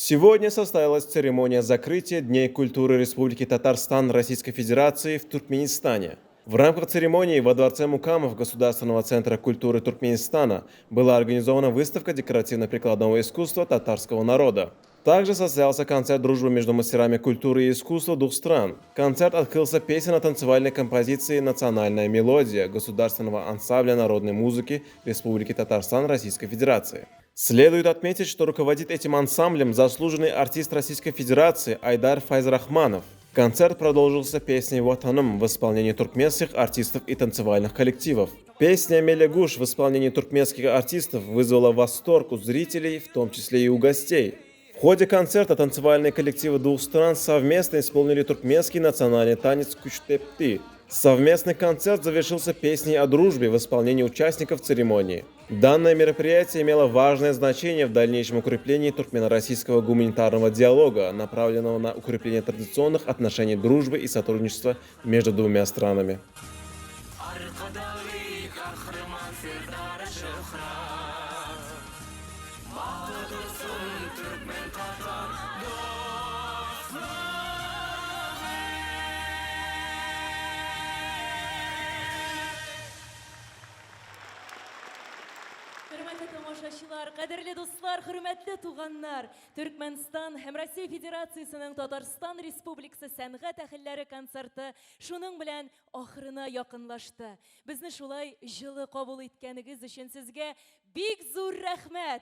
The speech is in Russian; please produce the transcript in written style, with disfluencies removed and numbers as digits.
Сегодня состоялась церемония закрытия Дней культуры Республики Татарстан Российской Федерации в Туркменистане. В рамках церемонии во Дворце Мукамов Государственного центра культуры Туркменистана была организована выставка декоративно-прикладного искусства татарского народа. Также состоялся концерт дружбы между мастерами культуры и искусства двух стран. Концерт открылся песенно-танцевальной композицией «Национальная мелодия» Государственного ансамбля народной музыки Республики Татарстан Российской Федерации. Следует отметить, что руководит этим ансамблем заслуженный артист Российской Федерации Айдар Файзрахманов. Концерт продолжился песней «Ватаным» в исполнении туркменских артистов и танцевальных коллективов. Песня «Мелегуш» в исполнении туркменских артистов вызвала восторг у зрителей, в том числе и у гостей. В ходе концерта танцевальные коллективы двух стран совместно исполнили туркменский национальный танец «Кучтепти». Совместный концерт завершился песней о дружбе в исполнении участников церемонии. Данное мероприятие имело важное значение в дальнейшем укреплении туркмено-российского гуманитарного диалога, направленного на укрепление традиционных отношений дружбы и сотрудничества между двумя странами. Hürmetli tomoshachilar, qadrli do'stlar, hurmatli туганнар, Turkmeniston һәм Россия Федерациясенең Татарстан Республикасы сәнгать әһелләре концерты шуның белән ахырына якынлашты. Безне шулай җылы кабул иткәнегез өчен сезгә бик зур рәхмәт.